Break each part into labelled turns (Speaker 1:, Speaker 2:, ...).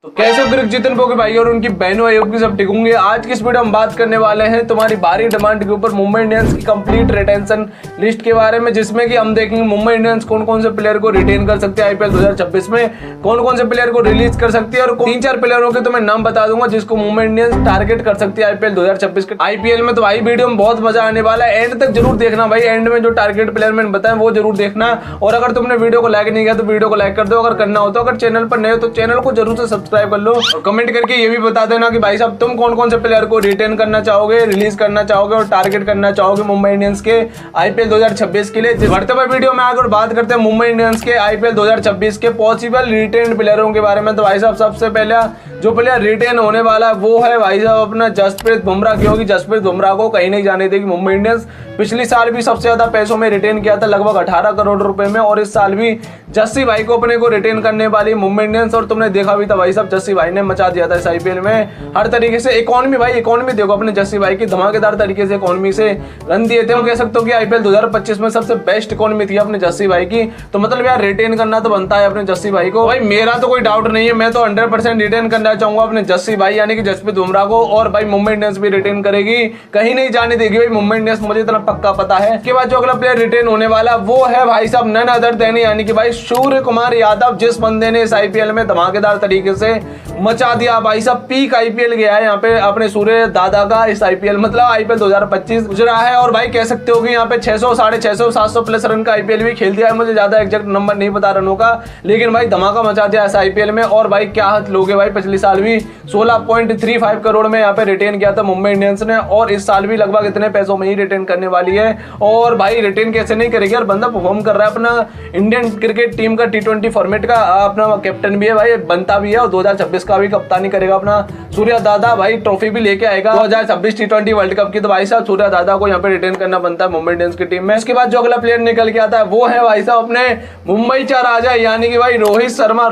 Speaker 1: तो कैसे हो जितन पोके भाई और उनकी बहनों की सब ठीक होंगे। आज की इस वीडियो हम बात करने वाले हैं तुम्हारी भारी डिमांड के ऊपर मुंबई इंडियंस की कंप्लीट रिटेंशन लिस्ट के बारे में, जिसमें कि हम देखेंगे मुंबई इंडियंस कौन कौन से प्लेयर को रिटेन कर सकते हैं आईपीएल 2026 में, कौन कौन से प्लेयर को रिलीज कर सकती है और 3-4 प्लेयरों के तो मैं नाम बता दूंगा जिसको मुंबई इंडियंस टारगेट कर सकती है आईपीएल 2026 के आईपीएल में। तो भाई वीडियो में बहुत मजा आने वाला है, एंड तक जरूर देखना भाई। एंड में जो टारगेट प्लेयर मैंने बताया वो जरूर देखना, और अगर तुमने वीडियो को लाइक नहीं किया तो वीडियो को लाइक कर दो, अगर करना हो तो। अगर चैनल पर नए हो तो चैनल को जरूर से सब्सक्राइब कर लो, कमेंट करके ये भी बता देना कि भाई साहब तुम कौन कौन से प्लेयर को रिटेन करना चाहोगे, रिलीज करना चाहोगे और टारगेट करना चाहोगे मुंबई इंडियंस के आईपीएल 2026 के लिए। बढ़ते हुए वीडियो में आगे बात करते हैं मुंबई इंडियंस के आईपीएल 2026 के पॉसिबल रिटेन प्लेयरों के बारे में। तो भाई साहब सबसे पहले जो प्लेयर रिटेन होने वाला है वो है भाई साहब अपना जसप्रीत बुमराह, क्योंकि जसप्रीत बुमराह को कहीं नहीं जाने देगी मुंबई इंडियंस। पिछली साल भी सबसे ज्यादा पैसों में रिटेन किया था, लगभग 18 करोड़ रुपए में, और इस साल भी जस्सी भाई को अपने को रिटेन करने वाली मुंबई इंडियंस। और तुमने देखा भी था भाई साहब जस्सी भाई ने मचा दिया था इस आईपीएल में हर तरीके से। इकोनॉमी भाई इकोनॉमी देखो अपने जस्सी भाई की, धमाकेदार तरीके से इकोनॉमी से रन दिए थे। हम कह सकते हो कि आईपीएल 2025 में सबसे बेस्ट इकोनॉमी थी अपने जस्सी भाई की। तो मतलब यार रिटेन करना तो बनता है अपने जस्सी भाई को। भाई मेरा तो कोई डाउट नहीं है, मैं तो 100% रिटेन करना चाहूंगा अपने जस्सी भाई यानी कि जसप्रीत बुमराह को। और भाई मुंबई इंडियंस भी रिटेन करेगी, कहीं नहीं जाने देगी भाई मुंबई इंडियंस, मुझे इतना पक्का पता है। इसके बाद जो अगला प्लेयर रिटेन होने वाला वो है भाई साहब नन अदर देन यानी कि भाई सूर्य कुमार यादव, जिस बंदे ने इस आईपीएल में धमाकेदार तरीके से मचा दिया भाई साहब। पीक आईपीएल गया है यहाँ पे अपने सूर्य दादा का इस आईपीएल, मतलब आईपीएल 2025 गुजरा है। और भाई कह सकते हो कि यहाँ पे 600, 650, 700 प्लस रन का आईपीएल भी खेल दिया है। मुझे ज्यादा एग्जैक्ट नंबर नहीं पता रनों का, लेकिन भाई धमाका मचा दिया इस आईपीएल में। और भाई क्या हाथ लोगे भाई, पिछली साल भी 16.35 करोड़ में यहाँ पे रिटेन किया था मुंबई इंडियंस ने, और इस साल भी लगभग इतने पैसों में ही रिटेन करने वाली है। और भाई रिटेन कैसे नहीं करेगी यार, बंदा परफॉर्म कर रहा है, अपना इंडियन क्रिकेट टीम का T20 फॉर्मेट का अपना कैप्टन भी है भाई, बनता भी है, और 2026 का भी कप्तानी करेगा अपना सूर्या दादा। भाई ट्रॉफी भी लेके आएगा 2026 T20 वर्ल्ड कप की। तो भाई साहब सूर्या दादा को यहाँ पे रिटेन करना बनता है मुंबई इंडियंस की टीम में। इसके बाद जो अगला प्लेयर निकल के आता है वो है भाई साहब अपने मुंबई चा राजा यानी कि भाई रोहित शर्मा।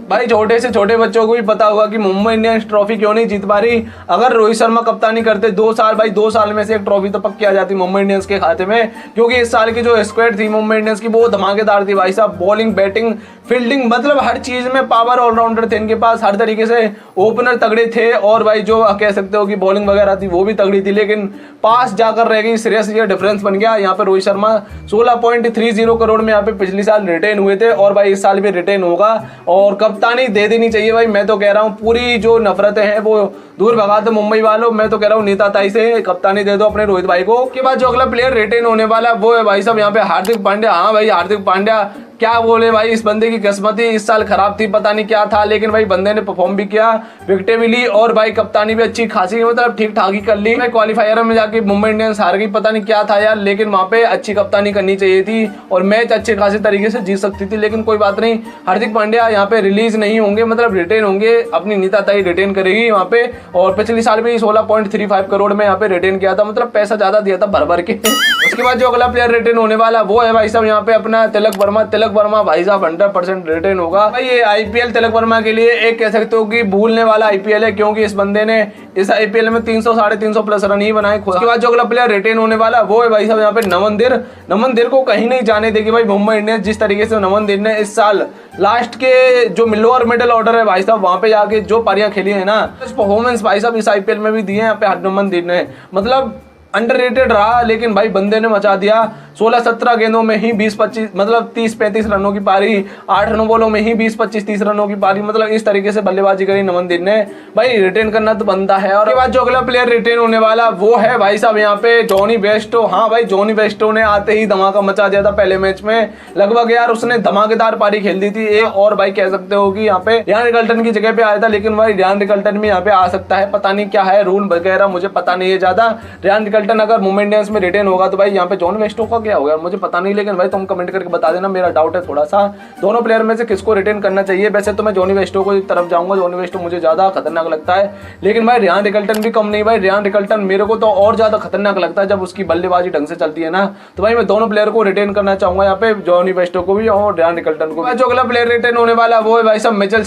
Speaker 1: भाई छोटे से छोटे बच्चों को भी पता होगा कि मुंबई इंडियंस ट्रॉफी क्यों नहीं जीत पा रही। अगर रोहित शर्मा कप्तानी करते 2 साल, भाई 2 साल में से एक ट्रॉफी तो पक्की आ जाती मुंबई इंडियंस के खाते में, क्योंकि इस साल की जो स्क्वाड थी मुंबई इंडियंस की वो धमाकेदार थी भाई साहब। बॉलिंग, बैटिंग, फील्डिंग, मतलब हर चीज में पावर ऑलराउंडर थे इनके पास, हर तरीके से ओपनर तगड़े थे, और भाई जो कह सकते हो कि बॉलिंग वगैरह थी वो भी तगड़ी थी, लेकिन पास जाकर रह गई। श्रेयस अय्यर डिफरेंस बन गया यहाँ पे। रोहित शर्मा 16.30 करोड़ में यहाँ पे पिछली साल रिटेन हुए थे, और भाई इस साल भी रिटेन होगा, और कप्तानी दे देनी चाहिए भाई। मैं तो कह रहा हूँ पूरी जो नफरतें हैं वो दूर भगा दो मुंबई वालों, मैं तो कह रहा हूँ नीता ताई से कप्तानी दे दो अपने रोहित भाई को। के बाद जो अगला प्लेयर रिटेन होने वाला वो है भाई साहब यहाँ पे हार्दिक पांड्या। हाँ भाई हार्दिक पांड्या, क्या बोले भाई, इस बंदे की किस्मत ही इस साल खराब थी, पता नहीं क्या था, लेकिन भाई बंदे ने परफॉर्म भी किया, विकेटें भी ली, और भाई कप्तानी भी अच्छी खासी मतलब ठीक ठाक ही कर ली। भाई क्वालिफायर में जाके मुंबई इंडियंस हार गई, पता नहीं क्या था यार, लेकिन वहां पे अच्छी कप्तानी करनी चाहिए थी और मैच अच्छे खासे तरीके से जीत सकती थी, लेकिन कोई बात नहीं। हार्दिक पांड्या यहाँ पे रिलीज नहीं होंगे, मतलब रिटेन होंगे, अपनी नीता ताई रिटेन करेगी वहां पे। और पिछली साल भी 16.35 करोड़ में यहाँ पे रिटेन किया था, मतलब पैसा ज्यादा दिया था भर भर के। उसके बाद जो अगला प्लेयर रिटेन होने वाला वो है भाई साहब यहाँ पे अपना तिलक वर्मा भाई साहब 100% रिटेन होगा। भाई ये आईपीएल तिलक वर्मा के लिए एक कह सकते हो कि भूलने वाला आईपीएल है, क्योंकि इस बंदे ने इस आईपीएल में 300, 350 प्लस रन ही बनाए। उसके बाद जो अगला प्लेयर रिटेन होने वाला वो है भाई साहब यहाँ पे नमन दिर को कहीं नहीं जाने देगी भाई मुंबई इंडियंस। जिस तरीके से नमन दिर ने इस साल लास्ट के जो लोअर मिडिल ऑर्डर है भाई साहब वहां पे जाके जो पारियां खेली है ना, परफॉर्मेंस भाई साहब इस आईपीएल में भी दिए यहाँ पे नमन दिर ने, मतलब अंडररेटेड रहा, लेकिन भाई बंदे ने मचा दिया। 16-17 गेंदों में ही 20-25 मतलब 30-35 रनों की पारी, 8 बॉलों में ही 20-25-30 रनों की पारी, मतलब इस तरीके से बल्लेबाजी करी नमन दिर ने। भाई रिटेन करना तो बनता है। और उसके बाद जो अगला प्लेयर रिटेन होने वाला वो है भाई साहब यहाँ पे जॉनी बेस्टो। हाँ भाई जॉनी बेस्टो ने आते ही धमाका मचा दिया था पहले मैच में, लगभग यार उसने धमाकेदार पारी खेल दी थी। और भाई कह सकते हो कि यहाँ पे रियान रिकल्टन की जगह पे आया था, लेकिन भाई रियान रिकल्टन भी यहाँ पे आ सकता है, पता नहीं क्या है रूल वगैरह, मुझे पता नहीं है ज्यादा। रियान रिकल्टन अगर मुंबई इंडियंस में रिटेन होगा तो भाई यहाँ पे जॉन वेस्टो का क्या होगा मुझे पता नहीं, लेकिन भाई तुम कमेंट करके बता देना, मेरा डाउट है थोड़ा सा दोनों प्लेयर में से किसको रिटेन करना चाहिए। वैसे तो मैं जॉनी वेस्टो को तरफ जाऊंगा, जॉनी वेस्टो मुझे ज्यादा खतरनाक लगता है, लेकिन भाई रियान रिकल्टन भी कम नहीं। भाई रियान रिकल्टन मेरे को तो और ज्यादा खतरनाक लगता है जब उसकी बल्लेबाजी ढंग से चलती है ना, तो भाई मैं दोनों प्लेयर को रिटेन करना चाहूंगा यहाँ पे, जॉनी वेस्टो को भी और रियान रिकल्टन को। जो अगला प्लेयर रिटेन होने वाला वो है भाई साहब मिचेल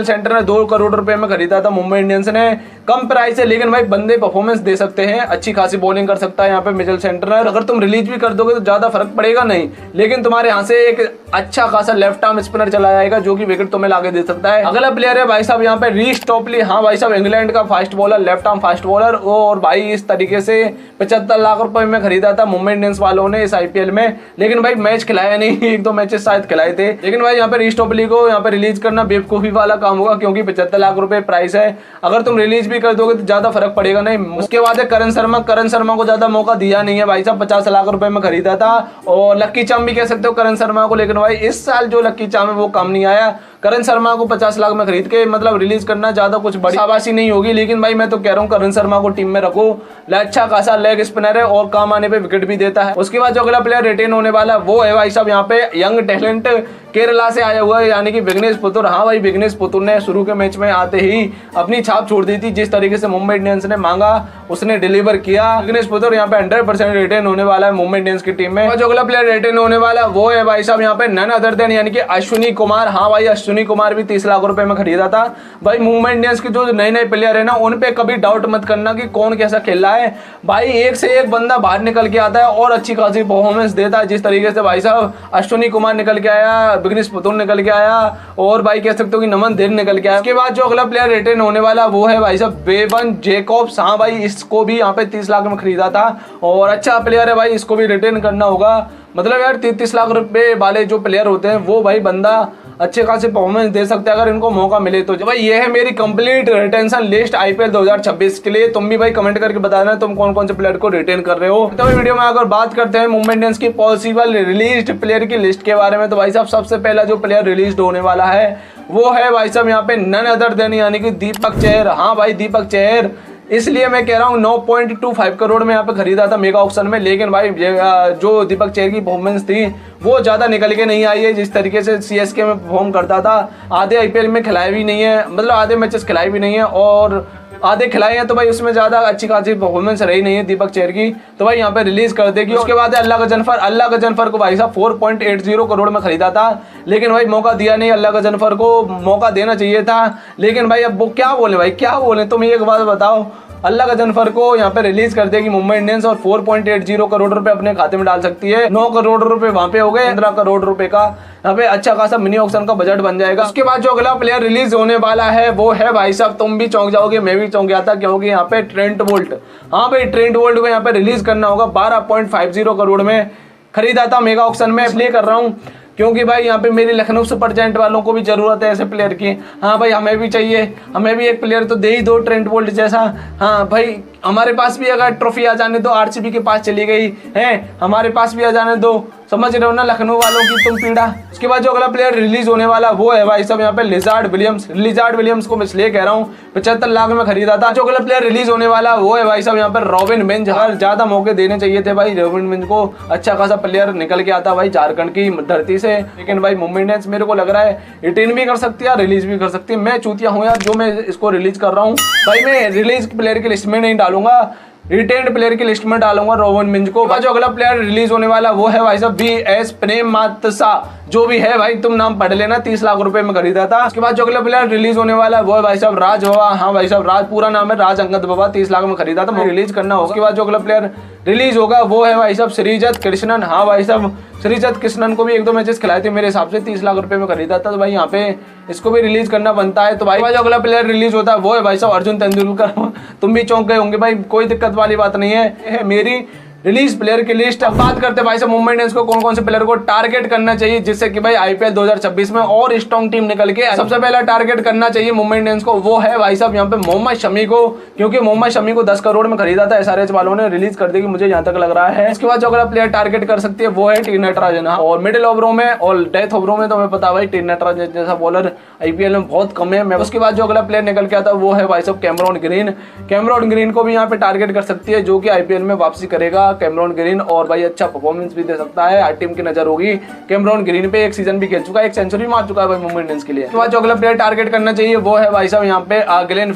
Speaker 1: सेंटर ने 2 करोड़ रुपए में खरीदा था मुंबई इंडियंस ने, कम प्राइस है, लेकिन भाई बंदे परफॉर्मेंस दे सकते हैं, अच्छी खासी बॉलिंग कर सकता है यहाँ पे मिडिल सेंटरर। अगर तुम रिलीज भी कर दोगे तो ज्यादा फर्क पड़ेगा नहीं, लेकिन तुम्हारे यहाँ से एक अच्छा खासा लेफ्ट आर्म स्पिनर चला जाएगा जो कि विकेट तुम्हें लाके दे सकता है। अगला प्लेयर है भाई साहब यहाँ पे रीस टॉपली। हाँ भाई साहब, इंग्लैंड का fast bowler, left arm fast bowler. और भाई इस तरीके से 75 लाख रुपए में खरीदा था मुंबई इंडियंस वालों ने इस आईपीएल में, लेकिन भाई मैच खिलाया नहीं, एक दो मैचेस शायद खिलाए थे। लेकिन भाई यहाँ पे रीस टॉपली को यहाँ पे रिलीज करना बेवकूफी वाला काम होगा, क्योंकि 75 लाख रुपए प्राइस है। अगर तुम रिलीज भी कर दोगे तो ज्यादा फर्क पड़ेगा नहीं। उसके बाद है करण शर्मा। करण शर्मा को ज्यादा मौका दिया नहीं है भाई साहब, 50 लाख रुपए में खरीदा था। और लक्की चार्म भी कह सकते हो करण शर्मा को, लेकिन भाई इस साल जो लक्की चार्म है वो काम नहीं आया। करण शर्मा को 50 लाख में खरीद के मतलब रिलीज करना ज्यादा कुछ बड़ी शाबाशी नहीं होगी। लेकिन भाई मैं तो कह रहा हूँ करण शर्मा को टीम में रखो, अच्छा खासा लेग स्पिनर है और काम आने पे विकेट भी देता है। उसके बाद जो अगला प्लेयर रिटेन होने वाला वो है भाई साहब यहाँ पे यंग टैलेंट, केरला से आया हुआ है, यानी कि विघ्नेश पुतुर। हाँ भाई, विघ्नेश पुतुर ने शुरू के मैच में आते ही अपनी छाप छोड़ दी थी। जिस तरीके से मुंबई इंडियंस ने मांगा उसने डिलीवर किया। विघ्नेश पुतुर यहाँ पे 100% रिटेन होने वाला है मुंबई इंडियंस की टीम में। जो अगला प्लेयर रिटेन होने वाला वो है भाई साहब यहाँ पे नन अदर देन यानी कि अश्विनी कुमार। हाँ भाई, अश्विनी कुमार भी 30 लाख रुपए में खरीदा था। भाई मुंबई इंडियंस के जो नए नए प्लेयर है ना, उन पे कभी डाउट मत करना कि कौन कैसा खेल रहा है। भाई एक से एक बंदा बाहर निकल के आता है और अच्छी खासी परफॉर्मेंस देता है। जिस तरीके से भाई साहब अश्विनी कुमार निकल के आया, विघ्नेश पुतुर निकल के आया और भाई कह सकते हो कि नमन देर निकल के आया। उसके बाद जो अगला प्लेयर रिटेन होने वाला वो है भाई साहब बेवन जेकॉब्स। हाँ भाई, इसको भी यहाँ पे 30 लाख में खरीदा था और अच्छा प्लेयर है भाई, इसको भी रिटेन करना होगा। मतलब यार 33 लाख रुपए वाले जो प्लेयर होते हैं वो भाई बंदा अच्छे खासे परफॉर्मेंस दे सकते हैं अगर इनको मौका मिले तो। भाई ये है मेरी कंप्लीट रिटेंशन लिस्ट आईपीएल 2026 के लिए। तुम भी भाई कमेंट करके बता देना तुम कौन कौन से प्लेयर को रिटेन कर रहे हो। तो वीडियो में अगर बात करते हैं मुंबई इंडियंस की पॉसिबल रिलीज्ड प्लेयर की लिस्ट के बारे में, तो भाई साहब सबसे पहला जो प्लेयर रिलीज होने वाला है वो है भाई साहब यहाँ पे नन अदर देन यानी कि दीपक चहर। हाँ भाई, दीपक चहर इसलिए मैं कह रहा हूँ 9.25 करोड़ में यहाँ पे खरीदा था मेगा ऑक्शन में। लेकिन भाई जो दीपक चहर की परफॉर्मेंस थी वो ज्यादा निकल के नहीं आई है। जिस तरीके से सीएसके में परफॉर्म करता था, आधे आईपीएल में खिलाए भी नहीं है, मतलब आधे मैचेस खिलाए भी नहीं है और आधे खिलाए हैं, तो भाई उसमें ज्यादा अच्छी खासी परफॉर्मेंस रही नहीं है दीपक चहर की, तो भाई यहाँ पे रिलीज कर देगी। उसके बाद है अल्लाह गजनफर को भाई साहब 4.80 करोड़ में खरीदा था, लेकिन भाई मौका दिया नहीं। अल्लाह गजनफर को मौका देना चाहिए था, लेकिन भाई अब वो क्या बोले भाई, क्या बोले तुम एक बात बताओ। अल्लाह गजनफर को यहाँ पे रिलीज कर देगी मुंबई इंडियंस और 4.80 करोड़ रुपए अपने खाते में डाल सकती है। 9 करोड़ रुपए वहां पे हो गए, 15 करोड़ रुपए का यहाँ पे अच्छा खासा मिनी ऑक्शन का बजट बन जाएगा। उसके बाद जो अगला प्लेयर रिलीज होने वाला है वो है भाई साहब, तुम भी चौंक जाओगे मैं भी चौंक गया था, क्योंकि यहाँ पे ट्रेंट बोल्ट। हाँ भाई, ट्रेंट बोल्ट को यहाँ पे रिलीज करना होगा। 12.50 करोड़ में खरीदा था मेगा ऑक्शन में। इसलिए कर रहा हूँ क्योंकि भाई यहाँ पे मेरी लखनऊ सुपर जायंट वालों को भी जरूरत है ऐसे प्लेयर की। हाँ भाई, हमें भी चाहिए, हमें भी एक प्लेयर तो दे ही दो ट्रेंट बोल्ट जैसा। हाँ भाई, हमारे पास भी अगर ट्रॉफी आ जाने दो, आरसीबी के पास चली गई है, हमारे पास भी आ जाने दो। समझ रहे हो ना लखनऊ वालों की तुम पीड़ा। उसके बाद जो अगला प्लेयर रिलीज होने वाला वो है भाई साहब यहाँ पे लिजार्ड विलियम्स को मैं इसलिए कह रहा हूँ 75 लाख में खरीदा था। जो अगला प्लेयर रिलीज होने वाला वो है भाई साहब यहाँ पे रॉबिन मिंज। हर ज्यादा मौके देने चाहिए थे भाई रॉबिन मिंज को, अच्छा खासा प्लेयर निकल के आता भाई झारखंड की धरती से। लेकिन भाई मुंबई इंडियंस मेरे को लग रहा है रिटेन भी कर सकती है, रिलीज भी कर सकती है। मैं चूतिया हूँ यार जो मैं इसको रिलीज कर रहा हूँ। भाई मैं रिलीज प्लेयर की लिस्ट में नहीं डालूंगा, रिटेन्ड प्लेयर की लिस्ट में डालूंगा रॉबिन मिंज को। जो अगला प्लेयर रिलीज होने वाला वो है भाई साहब बीएस प्रेममातसा। जो भी है भाई तुम नाम पढ़ लेना, 30 लाख रुपए में खरीदा था। उसके बाद जो अगला प्लेयर रिलीज होने वाला वो है भाई साहब राज बाबा। हाँ भाई साहब, राज पूरा नाम है राज अंगद बाबा, 30 लाख में खरीदा था, रिलीज करना होगा। उसके बाद जो अगला प्लेयर रिलीज होगा वो है भाई साहब श्रीजत कृष्णन। हाँ भाई साहब, श्रीजत कृष्णन को भी एक दो मैचेस खिलाए थे मेरे हिसाब से, 30 लाख रुपए में खरीदा था, तो भाई यहाँ पे इसको भी रिलीज करना बनता है। तो भाई जो अगला प्लेयर रिलीज होता है वो है भाई साहब अर्जुन तेंदुलकर। तुम भी चौंक गए होंगे भाई, कोई दिक्कत वाली बात नहीं है मेरी रिलीज प्लेयर की लिस्ट। अब बात करते हैं भाई साहब मुंबई इंडियंस को कौन कौन से प्लेयर को टारगेट करना चाहिए जिससे कि भाई आईपीएल 2026 में और स्ट्रॉन्ग टीम निकल के। सबसे पहला टारगेट करना चाहिए मुंबई इंडियंस को वो है भाई साहब यहाँ पे मोहम्मद शमी को, क्योंकि मोहम्मद शमी को 10 करोड़ में खरीदा था एसआरएच वालों ने, रिलीज कर देगी मुझे यहाँ तक लग रहा है। इसके बाद जो अगला प्लेयर टारगेट कर सकती है वो है टी नटराजन। और मिडिल ओवरों में और डेथ ओवरों में तो हमें पता भाई टी नटराजन जैसा बॉलर आईपीएल में बहुत कम है। उसके बाद जो अगला प्लेयर निकल के आता है वो है भाई साहब कैमरॉन ग्रीन को भी यहाँ पे टारगेट कर सकती है, जो कि आईपीएल में वापसी करेगा कैमरॉन ग्रीन और भाई अच्छा परफॉर्मेंस भी दे सकता है। हर टीम की नजर होगी कैमरॉन ग्रीन पे, एक सीजन भी खेल चुका है, एक सेंचुरी मार चुका है भाई मुंबई इंडियंस के लिए। उसके बाद जो अगला प्लेयर टारगेट करना चाहिए वो है भाई साहब यहाँ पे ग्लेन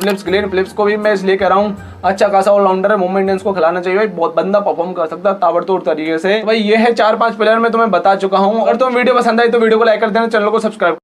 Speaker 1: फिलिप्स को भी मैं इसलिए कह रहा हूँ, अच्छा खासा ऑलराउंडर है, मुंबई इंडियंस को खिलाना चाहिए भाई, बहुत बंदा परफॉर्म कर सकता है ताबड़तोड़ तरीके से। भाई ये है 4-5 प्लेयर मैं तुम्हें बता चुका हूँ। अगर तुम्हें वीडियो पसंद आई तो वीडियो को लाइक कर देना, चैनल को सब्सक्राइब